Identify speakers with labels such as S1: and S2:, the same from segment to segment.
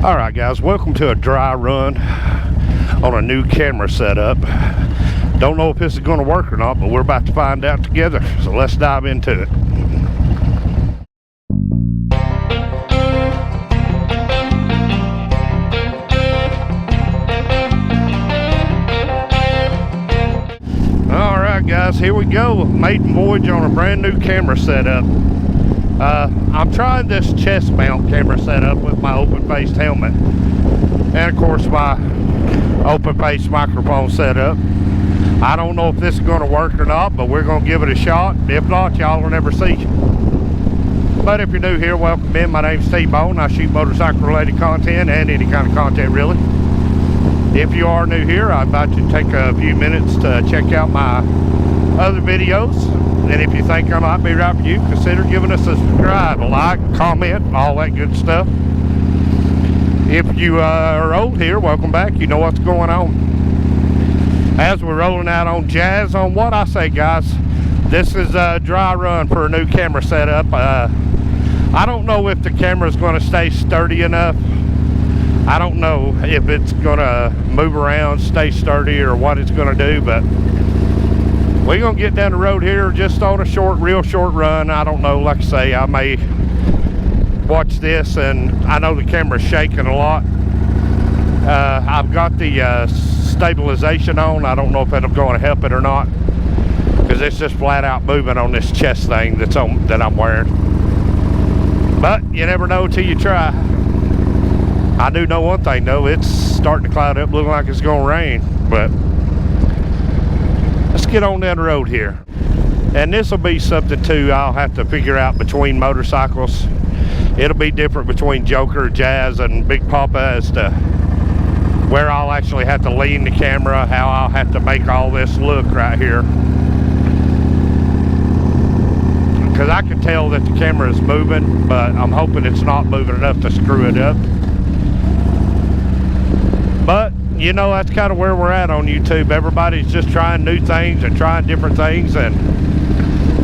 S1: Alright guys, welcome to a dry run on a new camera setup. Don't know if this is going to work or not, but we're about to find out together, so let's dive into it. Alright guys, here we go, maiden voyage on a brand new camera setup. I'm trying this chest mount camera setup with my open-faced helmet and of course my open-faced microphone setup. I don't know if this is going to work or not, but we're going to give it a shot. If not, y'all will never see. But if you're new here, welcome in. My name's T-Bone. I shoot motorcycle related content and any kind of content really. If you are new here, I invite you to take a few minutes to check out my other videos. And if you think I might be right for you, consider giving us a subscribe, a like, comment, all that good stuff. If you are old here, welcome back. You know what's going on. As we're rolling out on Jazz on what I say, guys, this is a dry run for a new camera setup. I don't know if the camera is going to stay sturdy enough. I don't know if it's going to move around, stay sturdy, or what it's going to do, but we're going to get down the road here just on a real short run. I don't know, like I say, I may watch this, and I know the camera's shaking a lot. I've got the stabilization on. I don't know if it's going to help it or not, because it's just flat out moving on this chest thing that I'm wearing. But you never know till you try. I do know one thing though, it's starting to cloud up, looking like it's going to rain, but let's get on down the road here. And this will be something too I'll have to figure out between motorcycles. It'll be different between Joker, Jazz, and Big Papa as to where I'll actually have to lean the camera, how I'll have to make all this look right here. Because I can tell that the camera is moving, but I'm hoping it's not moving enough to screw it up. But you know, that's kind of where we're at on YouTube. Everybody's just trying new things and trying different things, and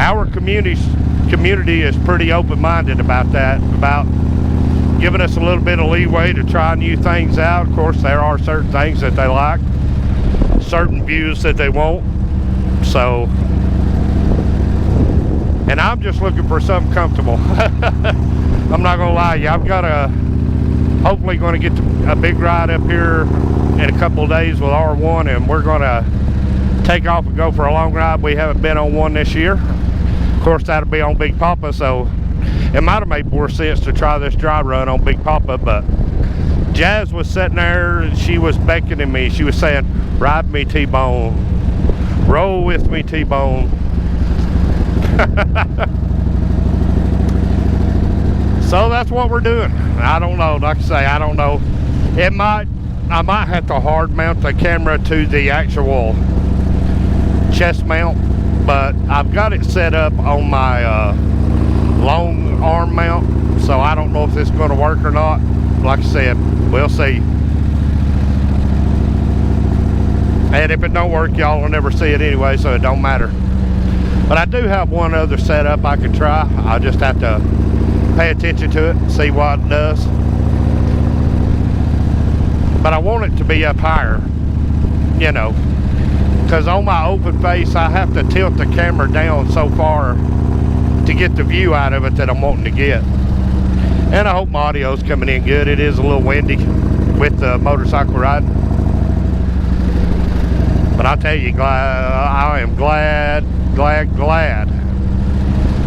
S1: our community is pretty open-minded about that, about giving us a little bit of leeway to try new things out. Of course, there are certain things that they like, certain views that they won't. So, and I'm just looking for something comfortable. I'm not gonna lie to you, I've got hopefully going to get a big ride up here in a couple of days with R1, and we're going to take off and go for a long ride. We haven't been on one this year. Of course, that'll be on Big Papa, so it might have made more sense to try this dry run on Big Papa. But Jazz was sitting there and she was beckoning me. She was saying, ride me, T-Bone, roll with me, T-Bone. So that's what we're doing. I don't know, like I say, I don't know. I might have to hard mount the camera to the actual chest mount, but I've got it set up on my long arm mount, so I don't know if this is going to work or not. Like I said, we'll see. And if it don't work, y'all will never see it anyway, so it don't matter. But I do have one other setup I could try. I'll just have to pay attention to it and see what it does. But I want it to be up higher, you know, because on my open face I have to tilt the camera down so far to get the view out of it that I'm wanting to get. And I hope my audio's coming in good. It is a little windy with the motorcycle riding, but I'll tell you, I am glad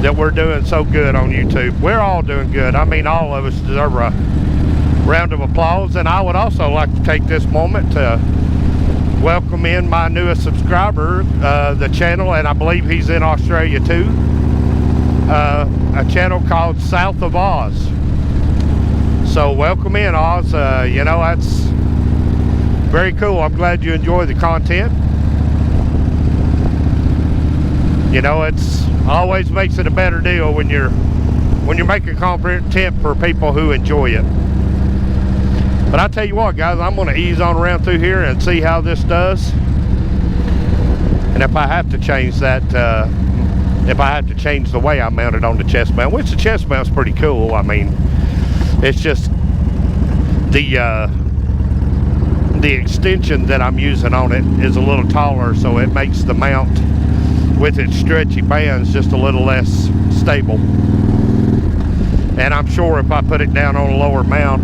S1: that we're doing so good on YouTube. We're all doing good. I mean, all of us deserve a round of applause. And I would also like to take this moment to welcome in my newest subscriber, the channel, and I believe he's in Australia too, a channel called South of Oz. So welcome in, Oz. You know, that's very cool. I'm glad you enjoy the content. You know, it's always makes it a better deal when you're making content for people who enjoy it. But I tell you what, guys, I'm going to ease on around through here and see how this does. And if I have to change that, if I have to change the way I mount it on the chest mount, which the chest mount's pretty cool. I mean, it's just the extension that I'm using on it is a little taller, so it makes the mount with its stretchy bands just a little less stable. And I'm sure if I put it down on a lower mount,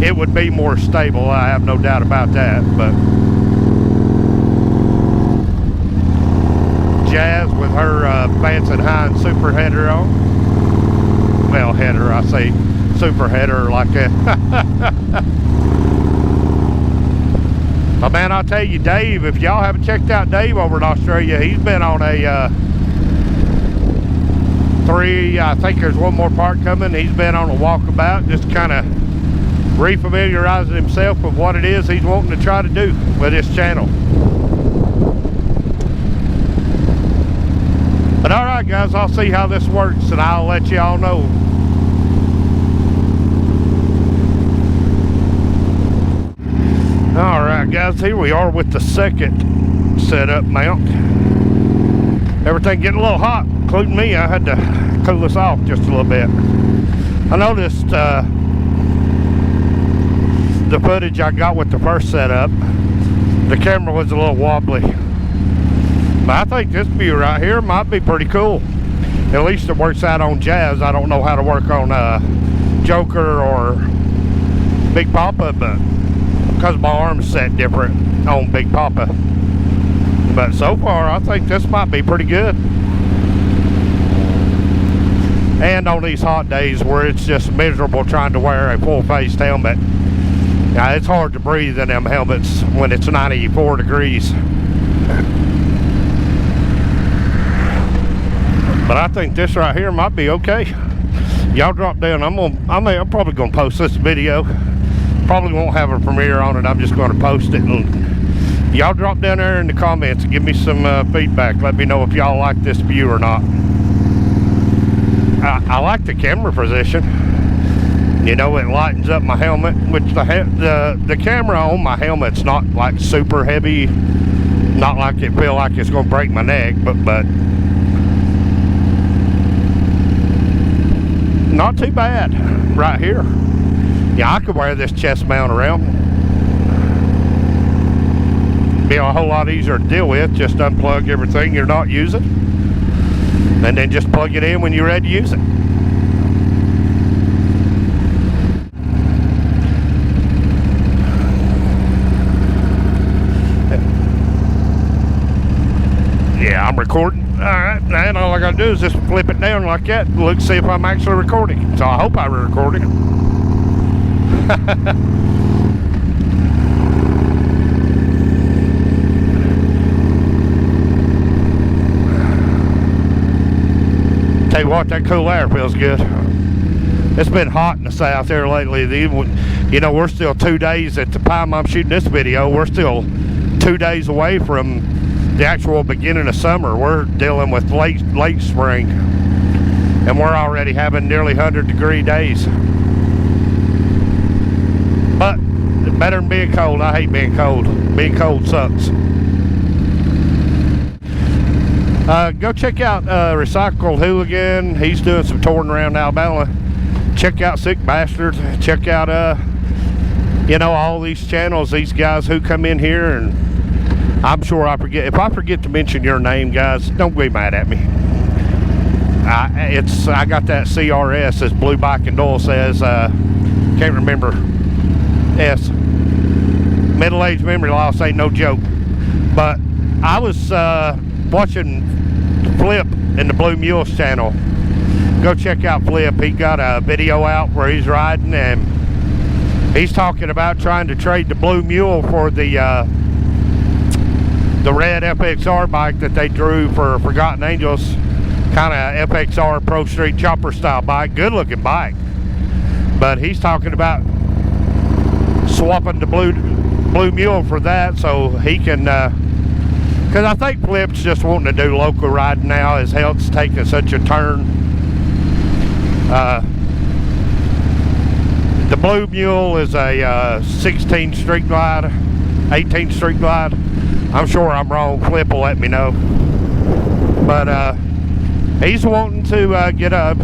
S1: it would be more stable. I have no doubt about that. But Jazz with her Vance & Hines super header on. Well, header, I say super header like that. Oh man, I'll tell you, Dave, if y'all haven't checked out Dave over in Australia, he's been on a 3, I think there's one more part coming. He's been on a walkabout, just kind of refamiliarizing himself with what it is he's wanting to try to do with this channel. But alright guys, I'll see how this works and I'll let y'all know. Alright guys, here we are with the second setup mount. Everything getting a little hot, including me. I had to cool this off just a little bit. I noticed the footage I got with the first setup, the camera was a little wobbly. But I think this view right here might be pretty cool. At least it works out on Jazz. I don't know how to work on Joker or Big Papa, but because my arm's set different on Big Papa. But so far, I think this might be pretty good. And on these hot days where it's just miserable trying to wear a full-faced helmet, it's hard to breathe in them helmets when it's 94 degrees. But I think this right here might be okay. Y'all drop down. I'm probably gonna post this video. Probably won't have a premiere on it. I'm just going to post it, and y'all drop down there in the comments and give me some feedback. Let me know if y'all like this view or not. I like the camera position. You know, it lightens up my helmet, which the camera on my helmet's not like super heavy, not like it feel like it's going to break my neck, but not too bad right here. Yeah, I could wear this chest mount around. Be a whole lot easier to deal with. Just unplug everything you're not using, and then just plug it in when you're ready to use it. Yeah, I'm recording. Alright, and all I gotta do is just flip it down like that and look, see if I'm actually recording. So I hope I'm recording. Tell you what, that cool air feels good. It's been hot in the south there lately. You know, we're still 2 days at the time I'm shooting this video. We're still 2 days away from the actual beginning of summer. We're dealing with late spring, and we're already having nearly 100-degree days. But better than being cold. I hate being cold. Being cold sucks. Go check out Recycled Hooligan. He's doing some touring around Alabama. Check out Sick Bastard. Check out you know, all these channels, these guys who come in here, and I'm sure I forget. If I forget to mention your name, guys, don't be mad at me. I got that CRS, as Blue Bike and Doyle says. Can't remember. Yes, middle-aged memory loss ain't no joke. But I was watching Flip in the Blue Mules channel. Go check out Flip. He got a video out where he's riding, and he's talking about trying to trade the Blue Mule for the red FXR bike that they drew for Forgotten Angels. Kind of FXR Pro Street Chopper style bike. Good looking bike. But he's talking about swapping the Blue Mule for that, so he can, because I think Flip's just wanting to do local riding now. His health's taking such a turn. The Blue Mule is a 16 Street Glide, 18 Street Glide. I'm sure I'm wrong. Flip will let me know. But he's wanting to get a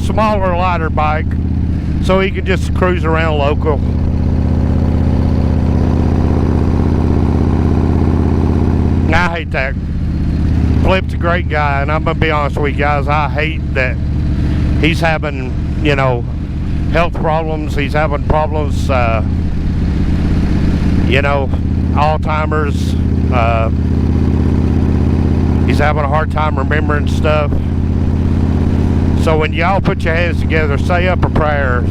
S1: smaller, lighter bike so he could just cruise around local. I hate that. Flip's a great guy, and I'm gonna be honest with you guys, I hate that he's having, you know, health problems. He's having problems, you know, Alzheimer's. He's having a hard time remembering stuff. So when y'all put your hands together, say up a prayer,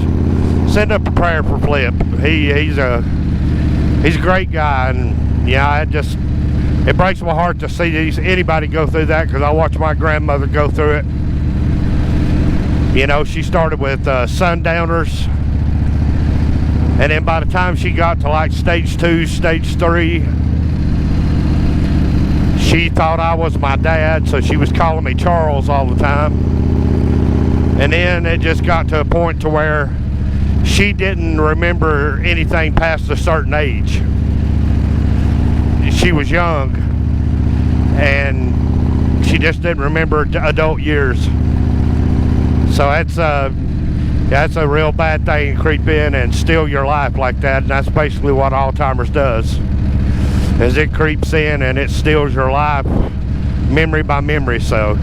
S1: send up a prayer for Flip. He's a great guy, and yeah, it breaks my heart to see anybody go through that, because I watched my grandmother go through it. You know, she started with sundowners, and then by the time she got to like stage 2, stage 3, she thought I was my dad, so she was calling me Charles all the time. And then it just got to a point to where she didn't remember anything past a certain age. She was young, and she just didn't remember adult years. So that's a real bad thing to creep in and steal your life like that, and that's basically what Alzheimer's does, is it creeps in and it steals your life memory by memory. So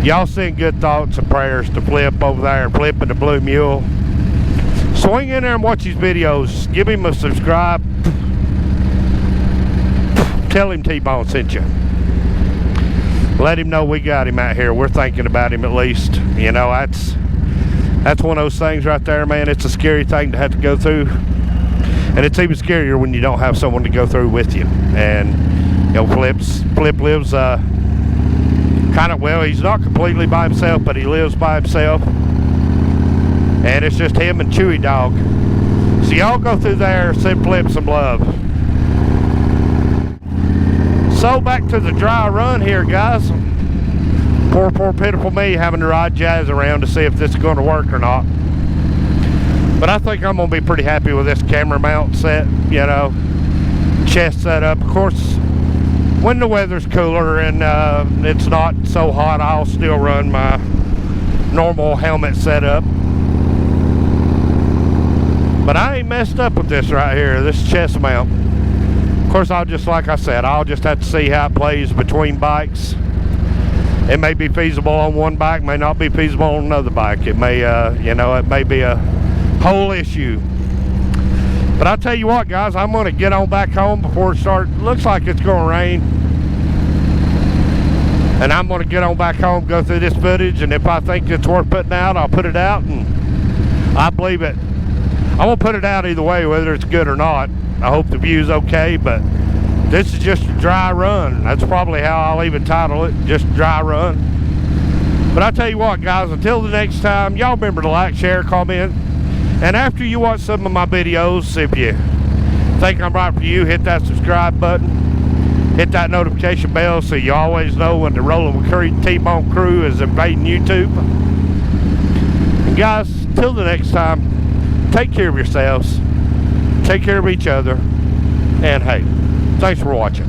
S1: y'all send good thoughts and prayers to Flip over there, Flip and the Blue Mule. Swing in there and watch these videos. Give him a subscribe. Tell him T-Bone sent you. Let him know we got him out here. We're thinking about him at least. You know, that's one of those things right there, man. It's a scary thing to have to go through. And it's even scarier when you don't have someone to go through with you. And, you know, Flip lives kind of, well, he's not completely by himself, but he lives by himself. And it's just him and Chewy Dog. So y'all go through there, send Flip some love. So back to the dry run here, guys. Poor pitiful me having to ride Jazz around to see if this is going to work or not. But I think I'm going to be pretty happy with this camera mount set, you know, chest set up. Of course, when the weather's cooler and it's not so hot, I'll still run my normal helmet setup. But I ain't messed up with this right here, this chest mount. Of course, like I said, I'll just have to see how it plays between bikes. It may be feasible on one bike, may not be feasible on another bike. It may, you know, it may be a whole issue. But I'll tell you what, guys, I'm going to get on back home before it starts. Looks like it's going to rain. And I'm going to get on back home, go through this footage, and if I think it's worth putting out, I'll put it out. And I believe it. I won't put it out either way, whether it's good or not. I hope the view's okay, but this is just a dry run. That's probably how I'll even title it, just dry run. But I'll tell you what, guys, until the next time, y'all remember to like, share, comment. And after you watch some of my videos, if you think I'm right for you, hit that subscribe button. Hit that notification bell so you always know when the Rolling with T-Bone crew is invading YouTube. And guys, till the next time, take care of yourselves, take care of each other, and hey, thanks for watching.